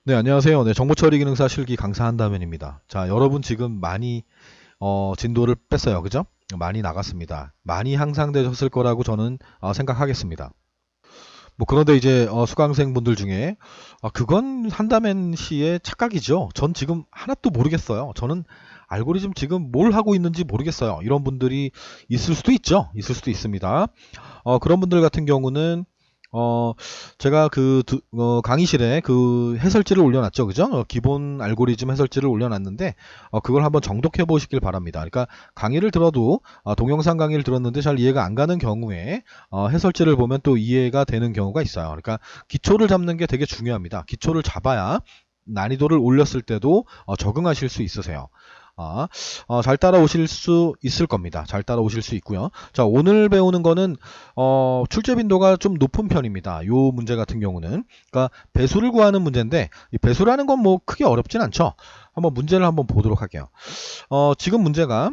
네, 안녕하세요. 네, 정보처리 기능사 실기 강사 한다면입니다. 자, 여러분 지금 많이 진도를 뺐어요. 그죠? 많이 나갔습니다. 많이 향상되셨을 거라고 저는 생각하겠습니다. 뭐 그런데 이제 수강생분들 중에 그건 한다면 씨의 착각이죠. 전 지금 하나도 모르겠어요. 저는 알고리즘 지금 뭘 하고 있는지 모르겠어요. 이런 분들이 있을 수도 있죠. 있을 수도 있습니다. 그런 분들 같은 경우는 어, 제가 강의실에 그 해설지를 올려놨죠. 그죠? 기본 알고리즘 해설지를 올려놨는데, 그걸 한번 정독해 보시길 바랍니다. 그러니까 강의를 들어도, 동영상 강의를 들었는데 잘 이해가 안 가는 경우에, 해설지를 보면 또 이해가 되는 경우가 있어요. 그러니까 기초를 잡는 게 되게 중요합니다. 기초를 잡아야 난이도를 올렸을 때도 적응하실 수 있으세요. 잘 따라오실 수 있을 겁니다. 잘 따라오실 수 있고요. 자, 오늘 배우는 거는 출제 빈도가 좀 높은 편입니다. 요 문제 같은 경우는 그러니까 배수를 구하는 문제인데 이 배수라는 건 뭐 크게 어렵진 않죠. 한번 문제를 한번 보도록 할게요. 지금 문제가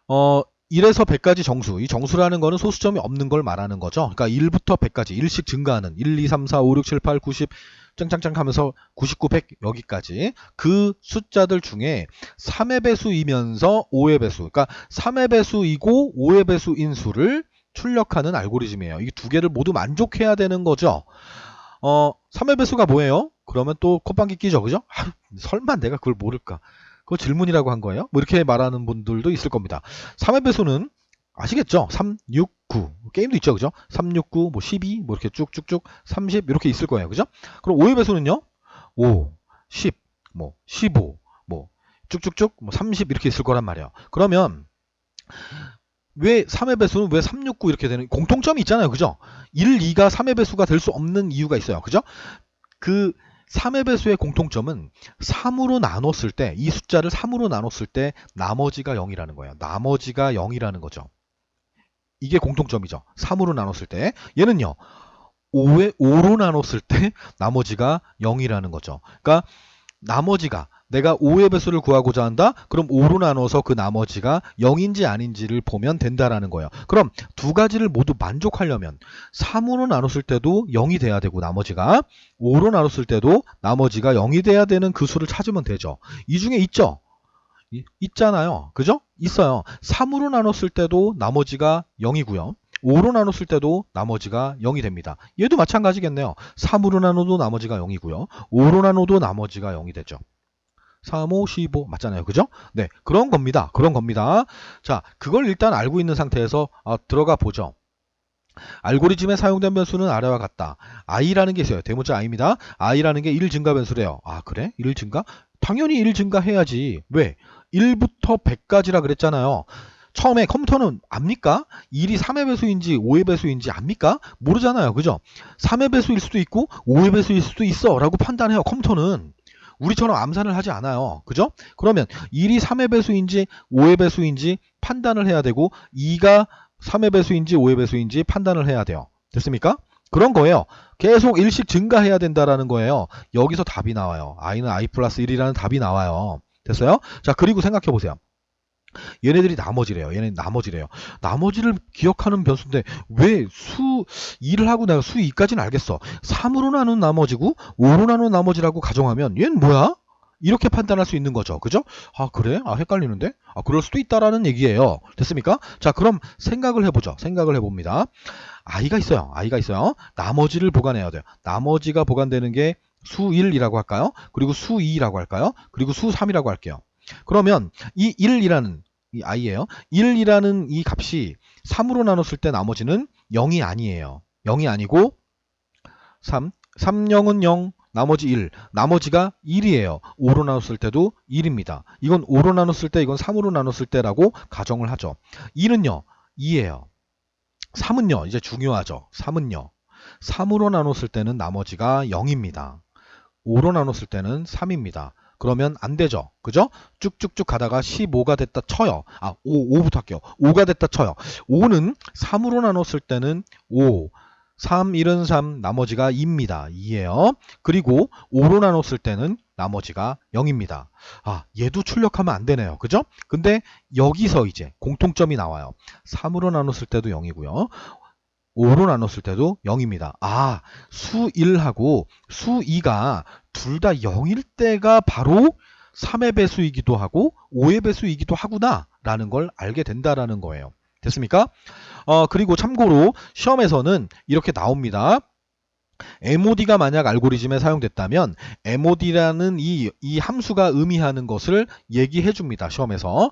어 1에서 100까지 정수. 이 정수라는 거는 소수점이 없는 걸 말하는 거죠. 그러니까 1부터 100까지 일씩 증가하는 1, 2, 3, 4, 5, 6, 7, 8, 90 짱짱짱 하면서 99, 100 여기까지 그 숫자들 중에 3의 배수이면서 5의 배수. 그러니까 3의 배수이고 5의 배수인 수를 출력하는 알고리즘이에요. 이 두 개를 모두 만족해야 되는 거죠. 3의 배수가 뭐예요? 그러면 또 콧방귀 끼죠. 그죠? 설마 내가 그걸 모를까? 그거 질문이라고 한 거예요? 뭐 이렇게 말하는 분들도 있을 겁니다. 3의 배수는 아시겠죠? 3, 6, 9. 게임도 있죠. 그죠? 3, 6, 9, 뭐 12, 뭐 이렇게 쭉쭉쭉 30 이렇게 있을 거예요. 그죠? 그럼 5의 배수는요? 5, 10, 뭐 15, 뭐 쭉쭉쭉 뭐 30 이렇게 있을 거란 말이에요. 그러면 왜 3의 배수는 왜 3, 6, 9 이렇게 되는 공통점이 있잖아요. 그죠? 1, 2가 3의 배수가 될 수 없는 이유가 있어요. 그죠? 그 3의 배수의 공통점은 3으로 나눴을 때, 이 숫자를 3으로 나눴을 때 나머지가 0이라는 거예요. 나머지가 0이라는 거죠. 이게 공통점이죠. 3으로 나눴을 때. 얘는요. 5로 나눴을 때 나머지가 0이라는 거죠. 그러니까 나머지가 내가 5의 배수를 구하고자 한다? 그럼 5로 나눠서 그 나머지가 0인지 아닌지를 보면 된다라는 거예요. 그럼 두 가지를 모두 만족하려면 3으로 나눴을 때도 0이 돼야 되고 나머지가 5로 나눴을 때도 나머지가 0이 돼야 되는 그 수를 찾으면 되죠. 이 중에 있죠? 있잖아요. 그죠? 있어요. 3으로 나눴을 때도 나머지가 0이고요. 5로 나눴을 때도 나머지가 0이 됩니다. 얘도 마찬가지겠네요. 3으로 나눠도 나머지가 0이고요. 5로 나눠도 나머지가 0이 되죠. 3, 5, 15 맞잖아요. 그죠? 네, 그런 겁니다. 그런 겁니다. 자, 그걸 일단 알고 있는 상태에서 들어가 보죠. 알고리즘에 사용된 변수는 아래와 같다. i라는 게 있어요. 대문자 i입니다. i라는 게 1 증가 변수래요. 아, 그래? 1 증가? 당연히 1 증가해야지. 왜? 1부터 100까지라 그랬잖아요. 처음에 컴퓨터는 압니까? 1이 3의 배수인지 5의 배수인지 압니까? 모르잖아요. 그죠? 3의 배수일 수도 있고 5의 배수일 수도 있어 라고 판단해요. 컴퓨터는. 우리처럼 암산을 하지 않아요. 그죠? 그러면 1이 3의 배수인지 5의 배수인지 판단을 해야 되고 2가 3의 배수인지 5의 배수인지 판단을 해야 돼요. 됐습니까? 그런 거예요. 계속 1씩 증가해야 된다라는 거예요. 여기서 답이 나와요. i는 i 플러스 1이라는 답이 나와요. 됐어요? 자, 그리고 생각해 보세요. 얘네들이 나머지래요. 얘네 나머지래요. 나머지를 기억하는 변수인데 왜 수 2를 하고 내가 수 2까지는 알겠어. 3으로 나눈 나머지고 5로 나눈 나머지라고 가정하면 얘는 뭐야? 이렇게 판단할 수 있는 거죠. 그죠? 아, 그래? 아, 헷갈리는데? 아, 그럴 수도 있다라는 얘기예요. 됐습니까? 자, 그럼 생각을 해보죠. 생각을 해봅니다. i가 있어요. i가 있어요. 나머지를 보관해야 돼요. 나머지가 보관되는 게 수 1이라고 할까요? 그리고 수 2라고 할까요? 그리고 수 3이라고 할게요. 그러면 이 1이라는 이 i예요. 1이라는 이 값이 3으로 나눴을 때 나머지는 0이 아니에요. 0이 아니고 3, 3, 0은 0, 나머지 1, 나머지가 1이에요. 5로 나눴을 때도 1입니다. 이건 5로 나눴을 때, 이건 3으로 나눴을 때라고 가정을 하죠. 2는요, 2예요. 3은요, 이제 중요하죠. 3은요, 3으로 나눴을 때는 나머지가 0입니다. 5로 나눴을 때는 3입니다. 그러면 안 되죠. 그죠? 쭉쭉쭉 가다가 15가 됐다 쳐요. 5부터 할게요. 5가 됐다 쳐요. 5는 3으로 나눴을 때는 5, 3, 1은 3, 나머지가 2입니다. 2예요. 그리고 5로 나눴을 때는 나머지가 0입니다. 얘도 출력하면 안 되네요. 그죠? 근데 여기서 이제 공통점이 나와요. 3으로 나눴을 때도 0이고요. 5로 나눴을 때도 0입니다. 아, 수 1하고 수 2가 둘 다 0일 때가 바로 3의 배수이기도 하고 5의 배수이기도 하구나 라는 걸 알게 된다라는 거예요. 됐습니까? 그리고 참고로 시험에서는 이렇게 나옵니다. MOD가 만약 알고리즘에 사용됐다면 MOD라는 이 함수가 의미하는 것을 얘기해 줍니다. 시험에서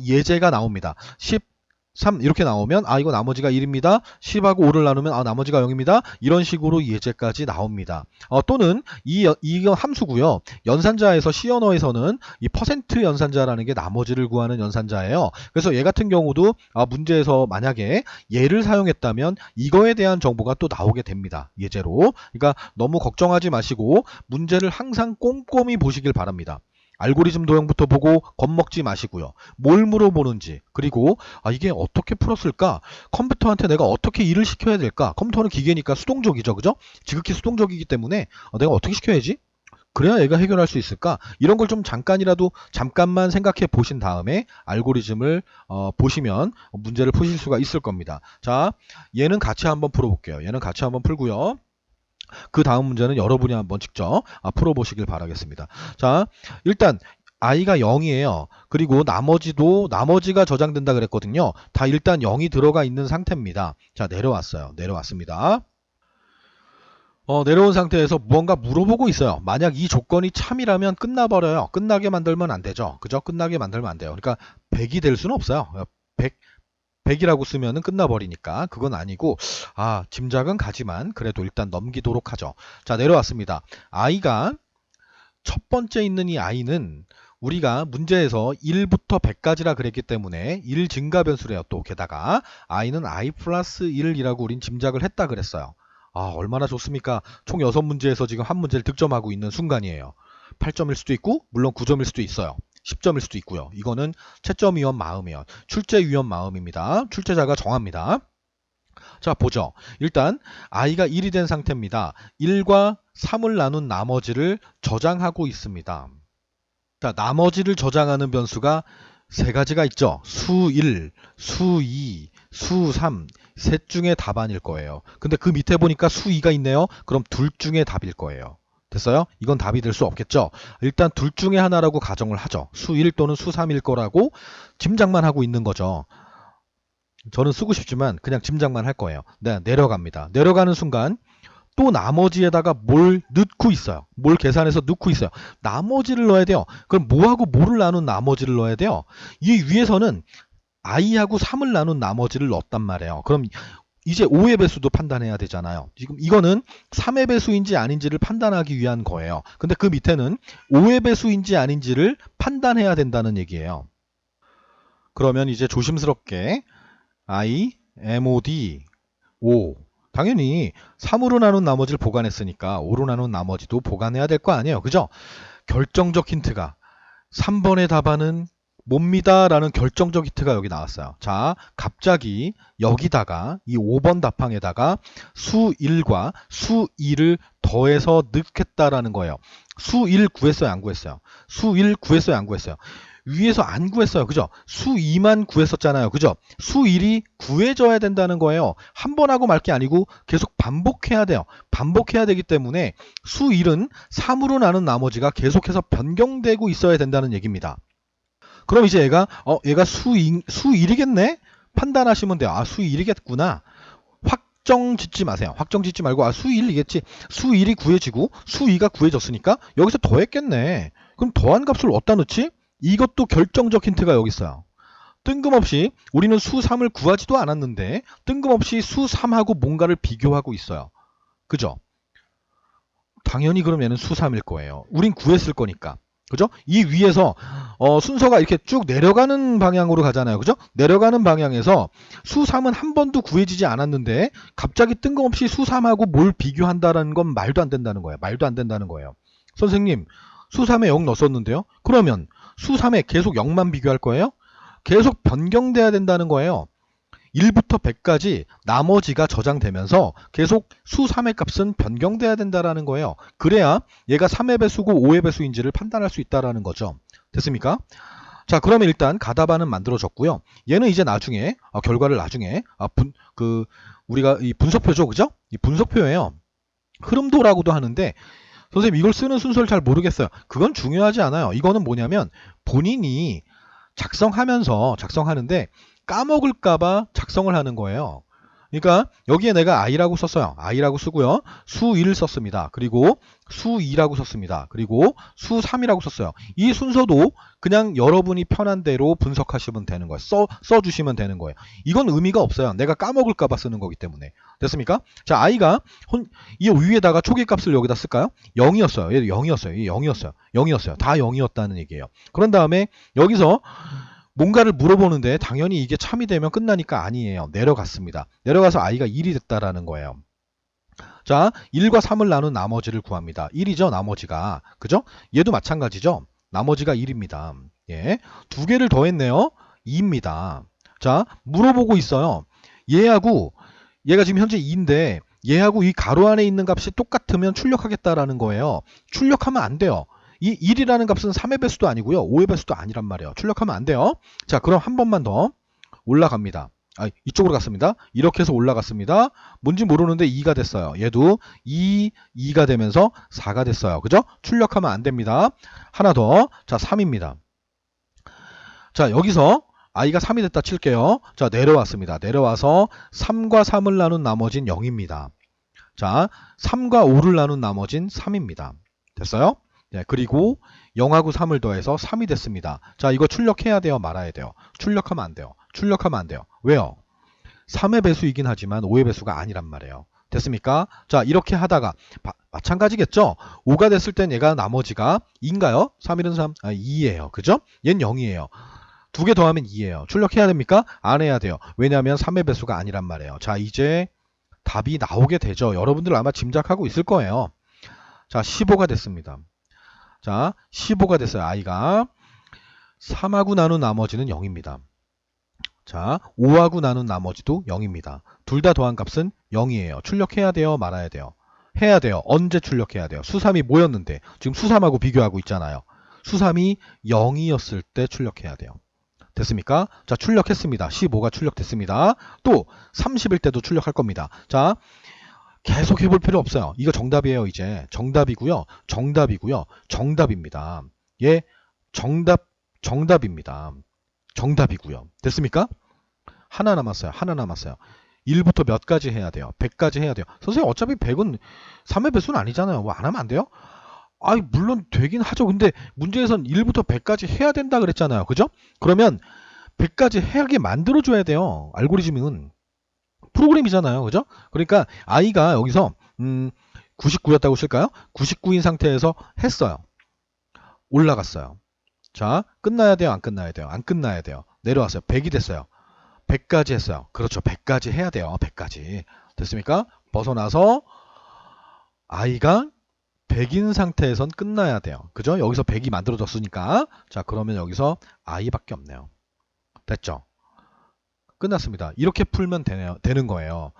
예제가 나옵니다. 13 이렇게 나오면 이거 나머지가 1입니다. 10하고 5를 나누면 나머지가 0입니다. 이런 식으로 예제까지 나옵니다. 또는 이거 함수고요. 연산자에서 C 언어에서는 이 퍼센트 연산자라는 게 나머지를 구하는 연산자예요. 그래서 얘 같은 경우도 문제에서 만약에 얘를 사용했다면 이거에 대한 정보가 또 나오게 됩니다. 예제로. 그러니까 너무 걱정하지 마시고 문제를 항상 꼼꼼히 보시길 바랍니다. 알고리즘 도형부터 보고 겁먹지 마시고요. 뭘 물어보는지, 그리고 이게 어떻게 풀었을까? 컴퓨터한테 내가 어떻게 일을 시켜야 될까? 컴퓨터는 기계니까 수동적이죠, 그죠? 지극히 수동적이기 때문에 내가 어떻게 시켜야지? 그래야 얘가 해결할 수 있을까? 이런 걸 좀 잠깐만 생각해 보신 다음에 알고리즘을 보시면 문제를 푸실 수가 있을 겁니다. 자, 얘는 같이 한번 풀어볼게요. 얘는 같이 한번 풀고요. 그 다음 문제는 여러분이 한번 직접 풀어보시길 바라겠습니다. 자, 일단 i가 0이에요. 그리고 나머지가 저장된다 그랬거든요. 다 일단 0이 들어가 있는 상태입니다. 자, 내려왔습니다. 내려온 상태에서 무언가 물어보고 있어요. 만약 이 조건이 참이라면 끝나버려요. 끝나게 만들면 안 되죠. 그죠? 끝나게 만들면 안 돼요. 그러니까 100이 될 수는 없어요. 100이라고 쓰면은 끝나버리니까 그건 아니고 짐작은 가지만 그래도 일단 넘기도록 하죠. 자, 내려왔습니다. i가 첫 번째 있는 이 i는 우리가 문제에서 1부터 100까지라 그랬기 때문에 1 증가 변수래요. 또 게다가 i는 i 플러스 1이라고 우린 짐작을 했다 그랬어요. 얼마나 좋습니까? 총 6문제에서 지금 한 문제를 득점하고 있는 순간이에요. 8점일 수도 있고 물론 9점일 수도 있어요. 10점일 수도 있고요. 이거는 채점 위원 마음이에요. 출제 위원 마음입니다. 출제자가 정합니다. 자, 보죠. 일단 i가 1이 된 상태입니다. 1과 3을 나눈 나머지를 저장하고 있습니다. 자, 나머지를 저장하는 변수가 세 가지가 있죠. 수 1, 수 2, 수 3, 셋 중에 답안일 거예요. 근데 그 밑에 보니까 수 2가 있네요. 그럼 둘 중에 답일 거예요. 됐어요? 이건 답이 될 수 없겠죠. 일단 둘 중에 하나라고 가정을 하죠. 수 1 또는 수 3일 거라고 짐작만 하고 있는 거죠. 저는 쓰고 싶지만 그냥 짐작만 할 거예요. 네, 내려갑니다. 내려가는 순간 또 나머지에다가 뭘 넣고 있어요. 뭘 계산해서 넣고 있어요. 나머지를 넣어야 돼요. 그럼 뭐하고 뭐를 나눈 나머지를 넣어야 돼요. 이 위에서는 i하고 3을 나눈 나머지를 넣었단 말이에요. 그럼 이제 5의 배수도 판단해야 되잖아요. 지금 이거는 3의 배수인지 아닌지를 판단하기 위한 거예요. 근데 그 밑에는 5의 배수인지 아닌지를 판단해야 된다는 얘기예요. 그러면 이제 조심스럽게 i, mod, 5 당연히 3으로 나눈 나머지를 보관했으니까 5로 나눈 나머지도 보관해야 될 거 아니에요. 그죠? 결정적 힌트가 3번의 답안은 뭡니다 라는 결정적 힌트가 여기 나왔어요. 자, 갑자기 여기다가 이 5번 답항에다가 수 1과 수 2를 더해서 넣겠다라는 거예요. 수 1 구했어요, 안 구했어요? 수 1 구했어요, 안 구했어요? 위에서 안 구했어요. 그죠? 수 2만 구했었잖아요. 그죠? 수 1이 구해져야 된다는 거예요. 한 번 하고 말 게 아니고 계속 반복해야 돼요. 반복해야 되기 때문에 수 1은 3으로 나눈 나머지가 계속해서 변경되고 있어야 된다는 얘기입니다. 그럼 이제 얘가 수 1이겠네? 판단하시면 돼요. 수 1이겠구나. 확정 짓지 마세요. 확정 짓지 말고 수 1이겠지. 수 1이 구해지고 수 2가 구해졌으니까 여기서 더했겠네. 그럼 더한 값을 어디다 넣지? 이것도 결정적 힌트가 여기 있어요. 뜬금없이 우리는 수 3을 구하지도 않았는데 뜬금없이 수 3하고 뭔가를 비교하고 있어요. 그죠? 당연히 그럼 얘는 수 3일 거예요. 우린 구했을 거니까. 그죠? 이 위에서 순서가 이렇게 쭉 내려가는 방향으로 가잖아요. 그죠? 내려가는 방향에서 수 3은 한 번도 구해지지 않았는데 갑자기 뜬금없이 수 3하고 뭘 비교한다는 건 말도 안 된다는 거예요. 말도 안 된다는 거예요. 선생님, 수 3에 0 넣었었는데요? 그러면 수 3에 계속 0만 비교할 거예요? 계속 변경돼야 된다는 거예요. 1부터 100까지 나머지가 저장되면서 계속 수 3의 값은 변경돼야 된다는 거예요. 그래야 얘가 3의 배수고 5의 배수인지를 판단할 수 있다는 거죠. 됐습니까? 자, 그러면 일단 가답안은 만들어졌고요. 얘는 이제 나중에 결과를 나중에 우리가 이 분석표죠, 그죠? 이 분석표예요. 흐름도라고도 하는데 선생님 이걸 쓰는 순서를 잘 모르겠어요. 그건 중요하지 않아요. 이거는 뭐냐면 본인이 작성하는데 까먹을까봐 작성을 하는 거예요. 그러니까 여기에 내가 i라고 썼어요. i라고 쓰고요. 수1을 썼습니다. 그리고 수2라고 썼습니다. 그리고 수3이라고 썼어요. 이 순서도 그냥 여러분이 편한 대로 분석하시면 되는 거예요. 써주시면 되는 거예요. 이건 의미가 없어요. 내가 까먹을까봐 쓰는 거기 때문에. 됐습니까? 자, i가 이 위에다가 초기값을 여기다 쓸까요? 0이었어요. 얘 0이었어요. 얘 0이었어요. 0이었어요. 다 0이었다는 얘기예요. 그런 다음에 여기서 뭔가를 물어보는데 당연히 이게 참이 되면 끝나니까 아니에요. 내려갔습니다. 내려가서 i가 1이 됐다라는 거예요. 자, 1과 3을 나눈 나머지를 구합니다. 1이죠, 나머지가. 그죠? 얘도 마찬가지죠. 나머지가 1입니다. 예. 두 개를 더했네요. 2입니다. 자, 물어보고 있어요. 얘가 지금 현재 2인데 얘하고 이 가로 안에 있는 값이 똑같으면 출력하겠다라는 거예요. 출력하면 안 돼요. 이 1이라는 값은 3의 배수도 아니고요. 5의 배수도 아니란 말이에요. 출력하면 안 돼요. 자, 그럼 한 번만 더 올라갑니다. 이쪽으로 갔습니다. 이렇게 해서 올라갔습니다. 뭔지 모르는데 2가 됐어요. 얘도 2가 되면서 4가 됐어요. 그죠? 출력하면 안 됩니다. 하나 더. 자, 3입니다. 자, 여기서 i가 3이 됐다 칠게요. 자, 내려왔습니다. 내려와서 3과 3을 나눈 나머진 0입니다. 자, 3과 5를 나눈 나머진 3입니다. 됐어요? 네, 그리고 0하고 3을 더해서 3이 됐습니다. 자, 이거 출력해야 돼요? 말아야 돼요? 출력하면 안 돼요. 출력하면 안 돼요. 왜요? 3의 배수이긴 하지만 5의 배수가 아니란 말이에요. 됐습니까? 자, 이렇게 하다가 마찬가지겠죠? 5가 됐을 땐 얘가 나머지가 2인가요? 3, 1은 3, 2예요. 그죠? 얘는 0이에요. 두 개 더하면 2예요. 출력해야 됩니까? 안 해야 돼요. 왜냐하면 3의 배수가 아니란 말이에요. 자, 이제 답이 나오게 되죠. 여러분들 아마 짐작하고 있을 거예요. 자, 15가 됐습니다. 자, 15가 됐어요. i가 3하고 나눈 나머지는 0입니다. 자, 5하고 나눈 나머지도 0입니다. 둘 다 더한 값은 0이에요. 출력해야 돼요? 말아야 돼요? 해야 돼요. 언제 출력해야 돼요? 수3이 뭐였는데? 지금 수3하고 비교하고 있잖아요. 수3이 0이었을 때 출력해야 돼요. 됐습니까? 자, 출력했습니다. 15가 출력됐습니다. 또 30일 때도 출력할 겁니다. 자, 계속 해볼 필요 없어요. 이거 정답이에요. 이제 정답이고요. 정답입니다. 예, 정답입니다. 정답이고요. 됐습니까? 하나 남았어요. 1부터 몇 가지 해야 돼요? 100까지 해야 돼요. 선생님 어차피 100은 3의 배수는 아니잖아요. 뭐 안 하면 안 돼요? 물론 되긴 하죠. 근데 문제에선 1부터 100까지 해야 된다 그랬잖아요. 그죠? 그러면 100까지 하게 만들어줘야 돼요. 알고리즘은. 프로그램이잖아요. 그죠? 그러니까 i가 여기서 99였다고 칠까요? 99인 상태에서 했어요. 올라갔어요. 자, 끝나야 돼요? 안 끝나야 돼요? 안 끝나야 돼요. 내려왔어요. 100이 됐어요. 100까지 했어요. 그렇죠. 100까지 해야 돼요. 100까지. 됐습니까? 벗어나서 i가 100인 상태에선 끝나야 돼요. 그죠? 여기서 100이 만들어졌으니까. 자, 그러면 여기서 i밖에 없네요. 됐죠? 끝났습니다. 이렇게 풀면 되는 거예요.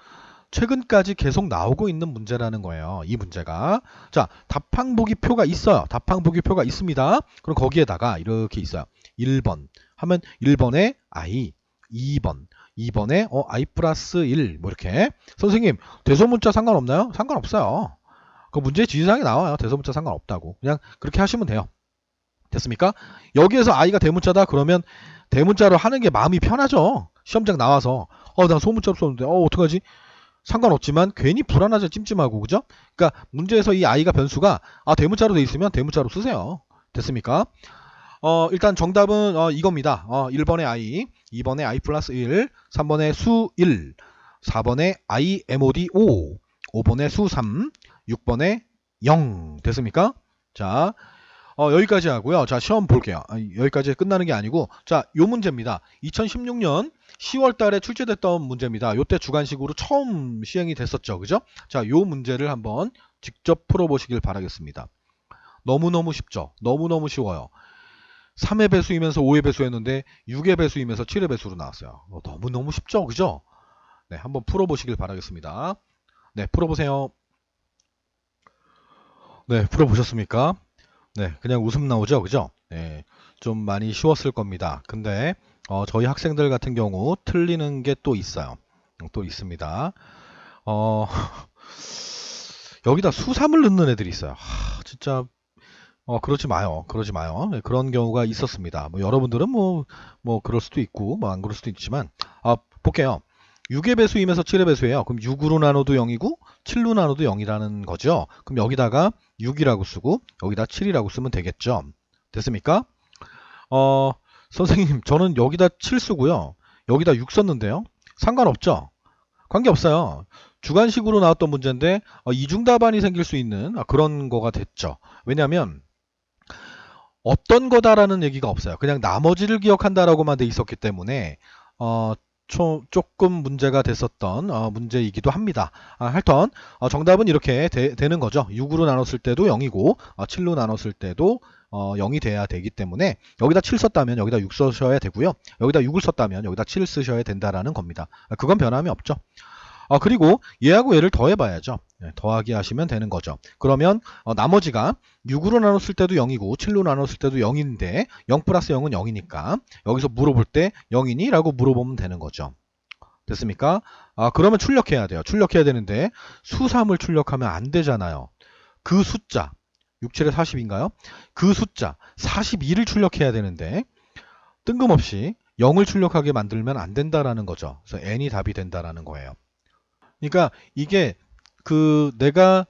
최근까지 계속 나오고 있는 문제라는 거예요. 이 문제가. 자, 답항보기 표가 있어요. 답항보기 표가 있습니다. 그럼 거기에다가 이렇게 있어요. 1번 하면 1번에 i, 2번에 i 플러스 1, 뭐 이렇게. 선생님, 대소문자 상관없나요? 상관없어요. 그 문제 지시사항에 나와요. 대소문자 상관없다고. 그냥 그렇게 하시면 돼요. 됐습니까? 여기에서 i가 대문자다 그러면 대문자로 하는 게 마음이 편하죠. 시험장 나와서 나 소문자 썼는데 어떡하지? 상관없지만 괜히 불안하죠. 찜찜하고. 그죠? 그러니까 문제에서 이 i가 변수가 대문자로 돼 있으면 대문자로 쓰세요. 됐습니까? 일단 정답은 이겁니다. 1번에 i, 2번에 i 플러스 1, 3번에 수 1, 4번에 i mod 5, 5번에 수 3, 6번에 0. 됐습니까? 자, 여기까지 하고요. 자, 시험 볼게요. 여기까지 끝나는 게 아니고, 자, 요 문제입니다. 2016년 10월 달에 출제됐던 문제입니다. 요때 주관식으로 처음 시행이 됐었죠. 그죠? 자, 요 문제를 한번 직접 풀어보시길 바라겠습니다. 너무너무 쉽죠? 너무너무 쉬워요. 3의 배수이면서 5의 배수였는데 6의 배수이면서 7의 배수로 나왔어요. 너무너무 쉽죠? 그죠? 네, 한번 풀어보시길 바라겠습니다. 네, 풀어보세요. 네, 풀어보셨습니까? 네, 그냥 웃음 나오죠, 그죠? 네, 좀 많이 쉬웠을 겁니다. 근데 저희 학생들 같은 경우 틀리는 게 또 있어요. 또 있습니다. 어, 여기다 수삼을 넣는 애들이 있어요. 진짜 그러지 마요. 그러지 마요. 네, 그런 경우가 있었습니다. 뭐 여러분들은 뭐 그럴 수도 있고 뭐 안 그럴 수도 있지만 볼게요. 6의 배수 임에서 7의 배수예요. 그럼 6으로 나눠도 0이고 7로 나눠도 0이라는 거죠. 그럼 여기다가 6이라고 쓰고 여기다 7이라고 쓰면 되겠죠. 됐습니까? 선생님 저는 여기다 7 쓰고요. 여기다 6 썼는데요. 상관없죠? 관계없어요. 주관식으로 나왔던 문제인데 이중답안이 생길 수 있는 그런 거가 됐죠. 왜냐하면 어떤 거다라는 얘기가 없어요. 그냥 나머지를 기억한다라고만 돼 있었기 때문에 조금 문제가 됐었던 문제이기도 합니다. 하여튼 정답은 이렇게 되는 거죠. 6으로 나눴을 때도 0이고 7로 나눴을 때도 0이 돼야 되기 때문에 여기다 7 썼다면 여기다 6 쓰셔야 되고요. 여기다 6을 썼다면 여기다 7 쓰셔야 된다라는 겁니다. 그건 변함이 없죠. 그리고 얘하고 얘를 더해봐야죠. 더하기 하시면 되는 거죠. 그러면 나머지가 6으로 나눴을 때도 0이고 7로 나눴을 때도 0인데 0 플러스 0은 0이니까 여기서 물어볼 때 0이니? 라고 물어보면 되는 거죠. 됐습니까? 그러면 출력해야 돼요. 출력해야 되는데 수3을 출력하면 안 되잖아요. 그 숫자 6, 7에 40인가요? 그 숫자 42를 출력해야 되는데 뜬금없이 0을 출력하게 만들면 안 된다라는 거죠. 그래서 n이 답이 된다라는 거예요. 그러니까 이게 내가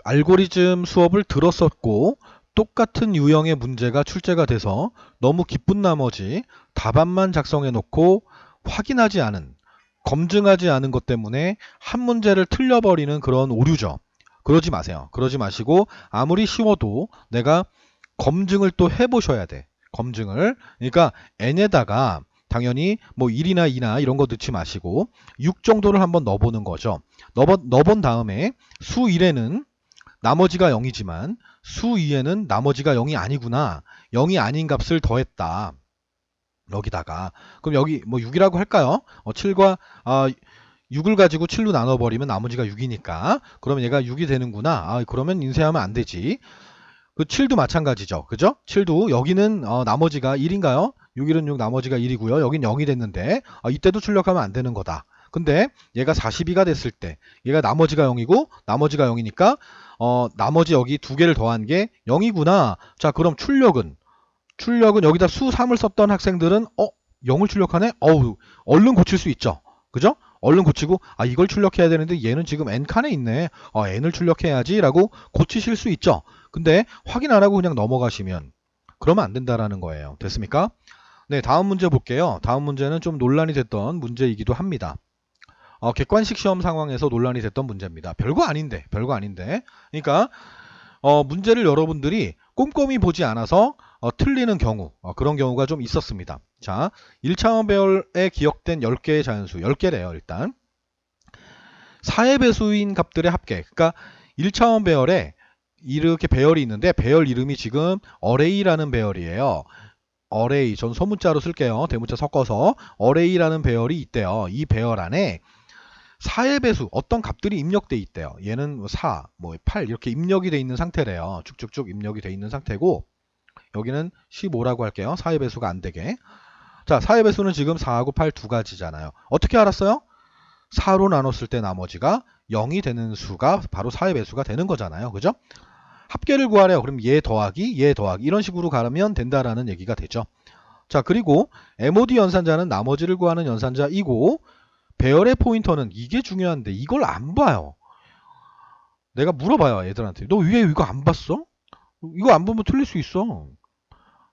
알고리즘 수업을 들었었고 똑같은 유형의 문제가 출제가 돼서 너무 기쁜 나머지 답안만 작성해 놓고 확인하지 않은, 검증하지 않은 것 때문에 한 문제를 틀려버리는 그런 오류죠. 그러지 마세요. 그러지 마시고 아무리 쉬워도 내가 검증을 또 해보셔야 돼. 검증을. 그러니까 n에다가 당연히 뭐 1이나 2나 이런 거 넣지 마시고 6 정도를 한번 넣어보는 거죠. 넣어본 다음에 수 1에는 나머지가 0이지만 수 2에는 나머지가 0이 아니구나. 0이 아닌 값을 더했다. 여기다가. 그럼 여기 뭐 6이라고 할까요? 7과 6을 가지고 7로 나눠버리면 나머지가 6이니까. 그러면 얘가 6이 되는구나. 그러면 인쇄하면 안 되지. 그 7도 마찬가지죠. 그죠? 7도 여기는 나머지가 1인가요? 6, 1은 6, 나머지가 1이고요. 여긴 0이 됐는데 이때도 출력하면 안 되는 거다. 근데 얘가 42가 됐을 때 얘가 나머지가 0이고 나머지가 0이니까 나머지 여기 두 개를 더한 게 0이구나. 자, 그럼 출력은 여기다 수 3을 썼던 학생들은 0을 출력하네? 얼른 고칠 수 있죠. 그죠? 얼른 고치고 이걸 출력해야 되는데 얘는 지금 n칸에 있네. n을 출력해야지 라고 고치실 수 있죠. 근데 확인 안 하고 그냥 넘어가시면 그러면 안 된다라는 거예요. 됐습니까? 네, 다음 문제 볼게요. 다음 문제는 좀 논란이 됐던 문제이기도 합니다. 객관식 시험 상황에서 논란이 됐던 문제입니다. 별거 아닌데. 그러니까 문제를 여러분들이 꼼꼼히 보지 않아서 틀리는 경우, 그런 경우가 좀 있었습니다. 자, 1차원 배열에 기억된 10개의 자연수, 10개래요, 일단. 4의 배수인 값들의 합계. 그러니까 1차원 배열에 이렇게 배열이 있는데 배열 이름이 지금 어레이라는 배열이에요. 어레이, 전 소문자로 쓸게요. 대문자 섞어서 어레이라는 배열이 있대요. 이 배열 안에 4의 배수, 어떤 값들이 입력돼 있대요. 얘는 4, 8 이렇게 입력이 돼 있는 상태래요. 쭉쭉쭉 입력이 돼 있는 상태고 여기는 15라고 할게요. 4의 배수가 안 되게. 자, 4의 배수는 지금 4하고 8 두 가지잖아요. 어떻게 알았어요? 4로 나눴을 때 나머지가 0이 되는 수가 바로 4의 배수가 되는 거잖아요. 그죠? 합계를 구하래요. 그럼 얘 더하기 이런 식으로 가면 된다라는 얘기가 되죠. 자, 그리고 MOD 연산자는 나머지를 구하는 연산자이고 배열의 포인터는 이게 중요한데 이걸 안 봐요. 내가 물어봐요, 애들한테. 너 왜 이거 안 봤어? 이거 안 보면 틀릴 수 있어.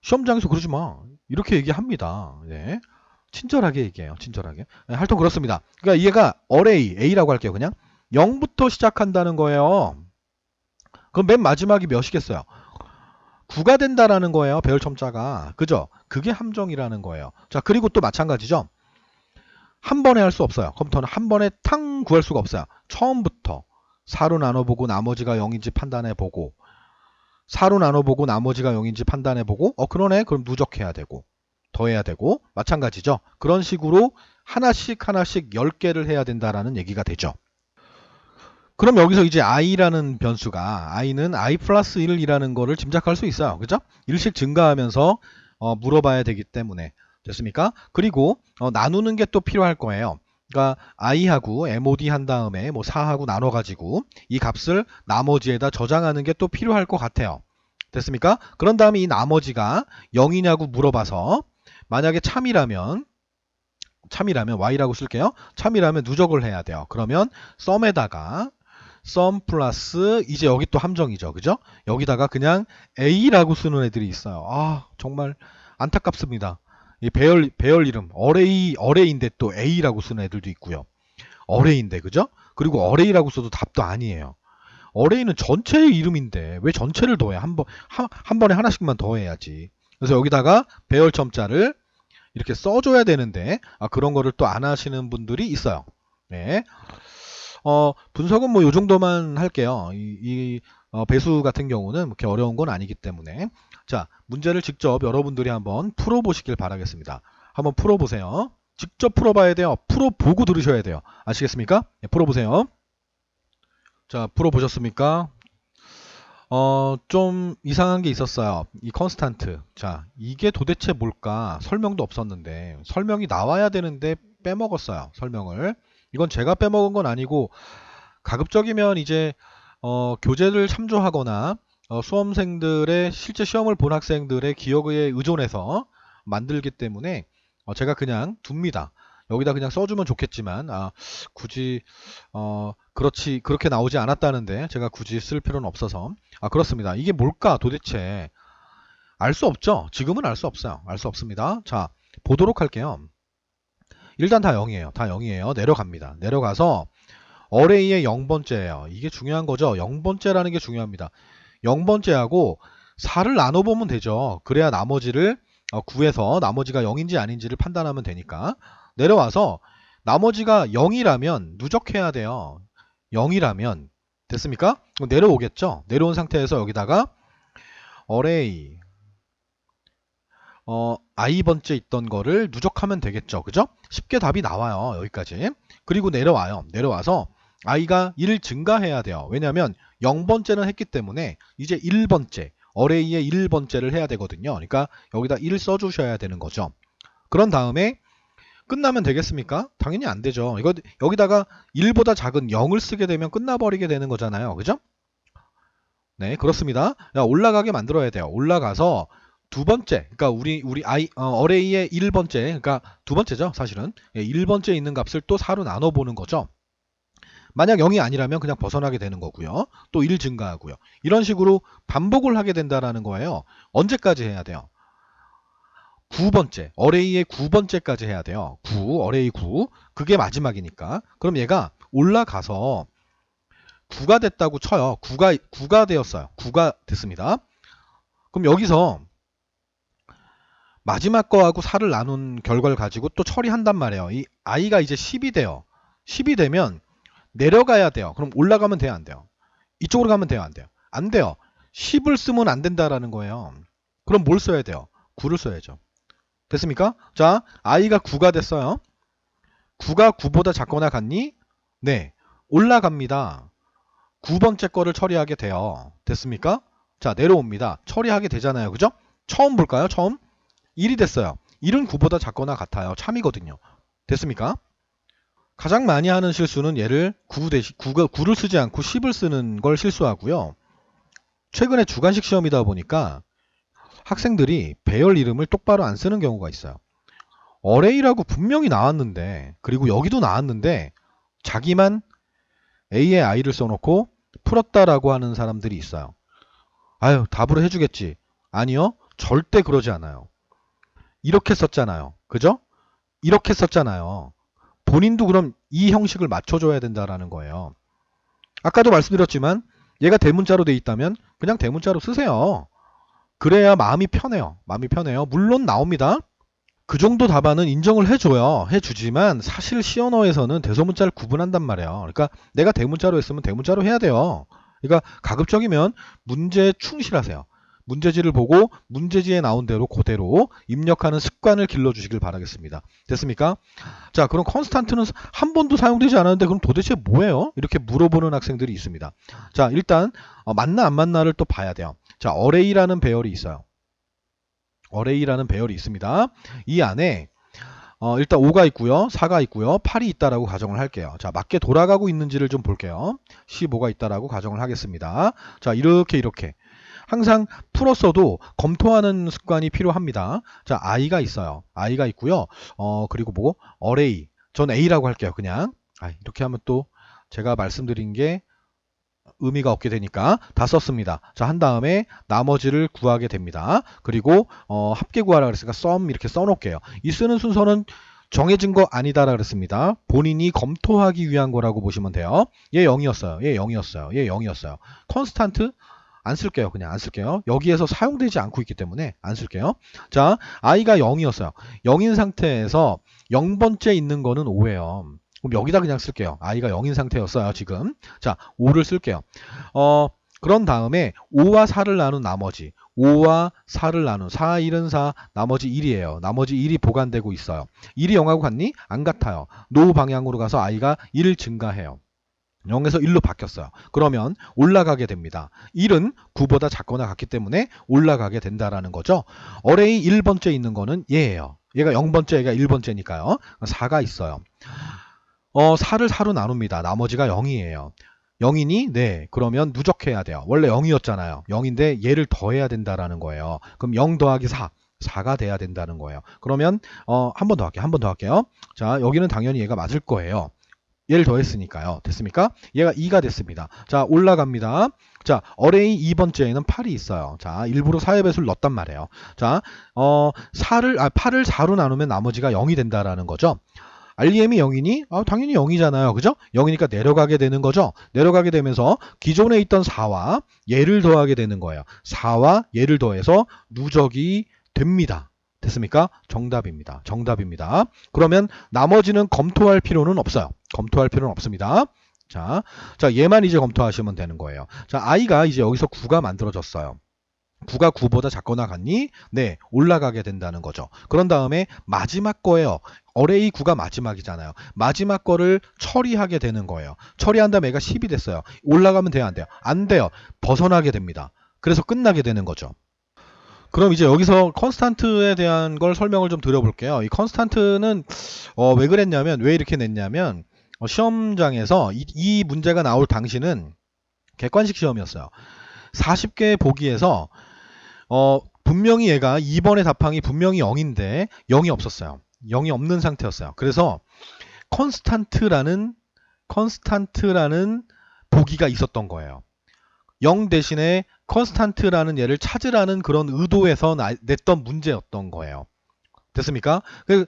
시험장에서 그러지 마. 이렇게 얘기합니다. 네. 친절하게 얘기해요. 친절하게. 네, 하여튼 그렇습니다. 그러니까 얘가 array, A라고 할게요. 그냥 0부터 시작한다는 거예요. 그럼 맨 마지막이 몇이겠어요? 9가 된다라는 거예요. 배열 첨자가. 그죠? 그게 함정이라는 거예요. 자, 그리고 또 마찬가지죠. 한 번에 할 수 없어요. 컴퓨터는 한 번에 탕 구할 수가 없어요. 처음부터 4로 나눠보고 나머지가 0인지 판단해보고 4로 나눠보고 나머지가 0인지 판단해보고 그러네. 그럼 누적해야 되고 더해야 되고 마찬가지죠. 그런 식으로 하나씩 10개를 해야 된다라는 얘기가 되죠. 그럼 여기서 이제 i라는 변수가 i는 i 플러스 1이라는 거를 짐작할 수 있어요. 그죠? 일씩 증가하면서 물어봐야 되기 때문에 됐습니까? 그리고 나누는 게 또 필요할 거예요. 그러니까 i하고 mod 한 다음에 뭐 4하고 나눠가지고 이 값을 나머지에다 저장하는 게 또 필요할 것 같아요. 됐습니까? 그런 다음에 이 나머지가 0이냐고 물어봐서 만약에 참이라면 y라고 쓸게요. 참이라면 누적을 해야 돼요. 그러면 썸에다가 썸 플러스 이제 여기 또 함정이죠. 그죠? 여기다가 그냥 a라고 쓰는 애들이 있어요. 아, 정말 안타깝습니다. 이 배열 이름 어레이인데 또 a라고 쓰는 애들도 있고요. 어레이인데 그죠? 그리고 어레이라고 써도 답도 아니에요. 어레이는 전체의 이름인데 왜 전체를 더해? 한 번에 하나씩만 더해야지. 그래서 여기다가 배열 첨자를 이렇게 써줘야 되는데 그런 거를 또 안 하시는 분들이 있어요. 네. 분석은 뭐 요 정도만 할게요. 배수 같은 경우는 그렇게 어려운 건 아니기 때문에. 자, 문제를 직접 여러분들이 한번 풀어보시길 바라겠습니다. 한번 풀어보세요. 직접 풀어봐야 돼요. 풀어보고 들으셔야 돼요. 아시겠습니까? 네, 풀어보세요. 자, 풀어보셨습니까? 좀 이상한 게 있었어요. 이 컨스탄트. 자, 이게 도대체 뭘까? 설명도 없었는데, 설명이 나와야 되는데 빼먹었어요. 설명을. 이건 제가 빼먹은 건 아니고, 가급적이면 이제, 교재를 참조하거나, 수험생들의, 실제 시험을 본 학생들의 기억에 의존해서 만들기 때문에, 제가 그냥 둡니다. 여기다 그냥 써주면 좋겠지만, 굳이, 그렇게 나오지 않았다는데, 제가 굳이 쓸 필요는 없어서. 그렇습니다. 이게 뭘까 도대체? 알 수 없죠? 지금은 알 수 없어요. 알 수 없습니다. 자, 보도록 할게요. 일단 다 0이에요. 다 0이에요. 내려갑니다. 내려가서 어레이의 0번째예요. 이게 중요한 거죠. 0번째라는 게 중요합니다. 0번째하고 4를 나눠보면 되죠. 그래야 나머지를 구해서 나머지가 0인지 아닌지를 판단하면 되니까. 내려와서 나머지가 0이라면 누적해야 돼요. 0이라면 됐습니까? 내려오겠죠? 내려온 상태에서 여기다가 어레이 i번째 있던 거를 누적하면 되겠죠. 그죠? 쉽게 답이 나와요. 여기까지. 그리고 내려와요. 내려와서 i가 1 증가해야 돼요. 왜냐하면 0번째는 했기 때문에 이제 1번째 어레이의 1번째를 해야 되거든요. 그러니까 여기다 1 써주셔야 되는 거죠. 그런 다음에 끝나면 되겠습니까? 당연히 안 되죠. 여기다가 1보다 작은 0을 쓰게 되면 끝나버리게 되는 거잖아요. 그죠? 네, 그렇습니다. 올라가게 만들어야 돼요. 올라가서 두 번째, 그러니까 우리 어레이의 1번째, 그러니까 두 번째죠, 사실은. 1번째 있는 값을 또 4로 나눠보는 거죠. 만약 0이 아니라면 그냥 벗어나게 되는 거고요. 또 1 증가하고요. 이런 식으로 반복을 하게 된다라는 거예요. 언제까지 해야 돼요? 9번째, 어레이의 9번째까지 해야 돼요. 9, 어레이 9. 그게 마지막이니까. 그럼 얘가 올라가서 9가 됐다고 쳐요. 9가 되었어요. 9가 됐습니다. 그럼 여기서 마지막 거하고 4를 나눈 결과를 가지고 또 처리한단 말이에요. 이 i가 이제 10이 돼요. 10이 되면 내려가야 돼요. 그럼 올라가면 돼요, 안 돼요? 이쪽으로 가면 돼요, 안 돼요? 안 돼요. 10을 쓰면 안 된다라는 거예요. 그럼 뭘 써야 돼요? 9를 써야죠. 됐습니까? 자, i가 9가 됐어요. 9가 9보다 작거나 같니? 네, 올라갑니다. 9번째 거를 처리하게 돼요. 됐습니까? 자, 내려옵니다. 처리하게 되잖아요. 그죠? 처음 볼까요? 처음 1이 됐어요. 1은 9보다 작거나 같아요. 참이거든요. 됐습니까? 가장 많이 하는 실수는 얘를 9를 쓰지 않고 10을 쓰는 걸 실수하고요. 최근에 주관식 시험이다 보니까 학생들이 배열 이름을 똑바로 안 쓰는 경우가 있어요. 어레이라고 분명히 나왔는데, 그리고 여기도 나왔는데 자기만 A에 I를 써놓고 풀었다라고 하는 사람들이 있어요. 아유, 답으로 해주겠지. 아니요, 절대 그러지 않아요. 이렇게 썼잖아요. 그죠? 이렇게 썼잖아요. 본인도 그럼 이 형식을 맞춰줘야 된다라는 거예요. 아까도 말씀드렸지만 얘가 대문자로 돼 있다면 그냥 대문자로 쓰세요. 그래야 마음이 편해요. 마음이 편해요. 물론 나옵니다. 그 정도 답안은 인정을 해줘요. 해주지만 사실 시언어에서는 대소문자를 구분한단 말이에요. 그러니까 내가 대문자로 했으면 대문자로 해야 돼요. 그러니까 가급적이면 문제에 충실하세요. 문제지를 보고 문제지에 나온 대로 그대로 입력하는 습관을 길러주시길 바라겠습니다. 됐습니까? 자, 그럼 컨스탄트는 한 번도 사용되지 않았는데 그럼 도대체 뭐예요? 이렇게 물어보는 학생들이 있습니다. 자, 일단 맞나 안 맞나를 또 봐야 돼요. 자, 어레이라는 배열이 있어요. 어레이라는 배열이 있습니다. 이 안에 일단 5가 있고요. 4가 있고요. 8이 있다라고 가정을 할게요. 자, 맞게 돌아가고 있는지를 좀 볼게요. 15가 있다라고 가정을 하겠습니다. 자, 이렇게. 항상 풀었어도 검토하는 습관이 필요합니다. 자, i가 있어요. i가 있고요. 그리고 뭐 array. 전 a라고 할게요. 그냥. 이렇게 하면 또 제가 말씀드린 게 의미가 없게 되니까 다 썼습니다. 자, 한 다음에 나머지를 구하게 됩니다. 그리고 합계 구하라 그랬으니까 sum 이렇게 써놓을게요. 이 쓰는 순서는 정해진 거 아니다라 그랬습니다. 본인이 검토하기 위한 거라고 보시면 돼요. 얘 0이었어요. 얘 0이었어요. 얘 0이었어요. 컨스탄트 안 쓸게요. 그냥 안 쓸게요. 여기에서 사용되지 않고 있기 때문에 안 쓸게요. 자, i가 0이었어요. 0인 상태에서 0번째 있는 거는 5예요. 그럼 여기다 그냥 쓸게요. i가 0인 상태였어요. 지금. 자, 5를 쓸게요. 그런 다음에 5와 4를 나눈 나머지 5와 4를 나눈 4, 1은 4, 나머지 1이에요. 나머지 1이 보관되고 있어요. 1이 0하고 같니? 안 같아요. 노 방향으로 가서 i가 1 증가해요. 0에서 1로 바뀌었어요. 그러면 올라가게 됩니다. 1은 9보다 작거나 같기 때문에 올라가게 된다라는 거죠. array 1번째 있는 거는 얘예요. 얘가 0번째, 얘가 1번째니까요. 4가 있어요. 4를 4로 나눕니다. 나머지가 0이에요. 0이니? 네. 그러면 누적해야 돼요. 원래 0이었잖아요. 0인데 얘를 더해야 된다라는 거예요. 그럼 0 더하기 4. 4가 돼야 된다는 거예요. 그러면 한 번 더 할게요. 한 번 더 할게요. 자, 여기는 당연히 얘가 맞을 거예요. 얘를 더했으니까요. 됐습니까? 얘가 2가 됐습니다. 자, 올라갑니다. 자, array 2번째에는 8이 있어요. 자, 일부러 4의 배수를 넣었단 말이에요. 자, 8을 4로 나누면 나머지가 0이 된다라는 거죠. REM이 0이니? 당연히 0이잖아요. 그죠? 0이니까 내려가게 되는 거죠. 내려가게 되면서 기존에 있던 4와 얘를 더하게 되는 거예요. 4와 얘를 더해서 누적이 됩니다. 됐습니까? 정답입니다. 정답입니다. 그러면 나머지는 검토할 필요는 없어요. 검토할 필요는 없습니다. 자, 얘만 이제 검토하시면 되는 거예요. 자, i가 이제 여기서 9가 만들어졌어요. 9가 9보다 작거나 같니? 네, 올라가게 된다는 거죠. 그런 다음에 마지막 거예요. array 9가 마지막이잖아요. 마지막 거를 처리하게 되는 거예요. 처리한 다음에 얘가 10이 됐어요. 올라가면 돼요, 안 돼요? 안 돼요. 벗어나게 됩니다. 그래서 끝나게 되는 거죠. 그럼 이제 여기서 컨스탄트에 대한 걸 설명을 좀 드려볼게요. 이 컨스탄트는 왜 그랬냐면, 왜 이렇게 냈냐면 시험장에서 이 문제가 나올 당시는 객관식 시험이었어요. 40개 보기에서 분명히 얘가 2번의 답항이 분명히 0인데 0이 없었어요. 0이 없는 상태였어요. 그래서 컨스탄트라는 보기가 있었던 거예요. 0 대신에 컨스탄트라는 얘를 찾으라는 그런 의도에서 냈던 문제였던 거예요. 됐습니까?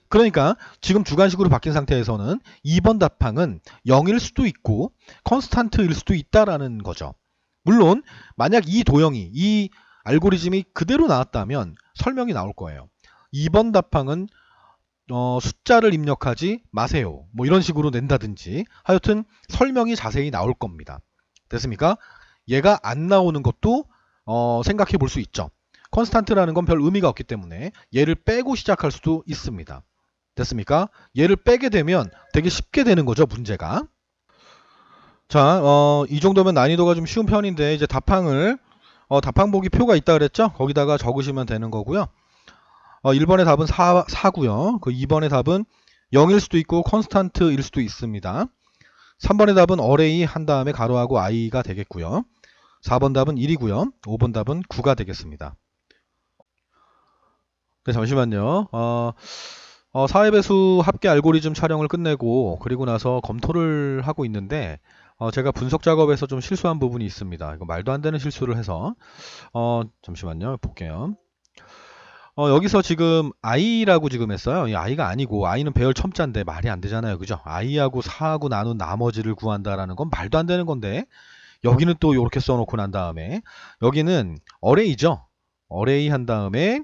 그러니까 지금 주관식으로 바뀐 상태에서는 2번 답항은 0일 수도 있고 컨스탄트일 수도 있다라는 거죠. 물론 만약 이 알고리즘이 그대로 나왔다면 설명이 나올 거예요. 2번 답항은 숫자를 입력하지 마세요. 뭐 이런 식으로 낸다든지 하여튼 설명이 자세히 나올 겁니다. 됐습니까? 얘가 안 나오는 것도 생각해 볼 수 있죠. 컨스탄트라는 건 별 의미가 없기 때문에 얘를 빼고 시작할 수도 있습니다. 됐습니까? 얘를 빼게 되면 되게 쉽게 되는 거죠, 문제가. 자, 이 정도면 난이도가 좀 쉬운 편인데 이제 답항을 답항 보기 표가 있다 그랬죠? 거기다가 적으시면 되는 거고요. 1번의 답은 4고요. 그 2번의 답은 0일 수도 있고 컨스탄트일 수도 있습니다. 3번의 답은 array 한 다음에 가로하고 i가 되겠고요. 4번 답은 1이고요. 5번 답은 9가 되겠습니다. 네, 잠시만요. 4의 배수 합계 알고리즘 촬영을 끝내고 그리고 나서 검토를 하고 있는데 제가 분석 작업에서 좀 실수한 부분이 있습니다. 이거 말도 안 되는 실수를 해서 잠시만요. 볼게요. 여기서 지금 i라고 지금 했어요. 이 i가 아니고 i는 배열 첨자인데 말이 안 되잖아요. 그죠? i하고 4하고 나눈 나머지를 구한다라는 건 말도 안 되는 건데 여기는 또 이렇게 써놓고 난 다음에 여기는 array죠. array 한 다음에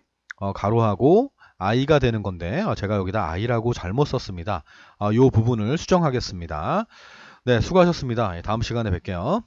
가로하고 i가 되는 건데 제가 여기다 i라고 잘못 썼습니다. 이 부분을 수정하겠습니다. 네, 수고하셨습니다. 다음 시간에 뵐게요.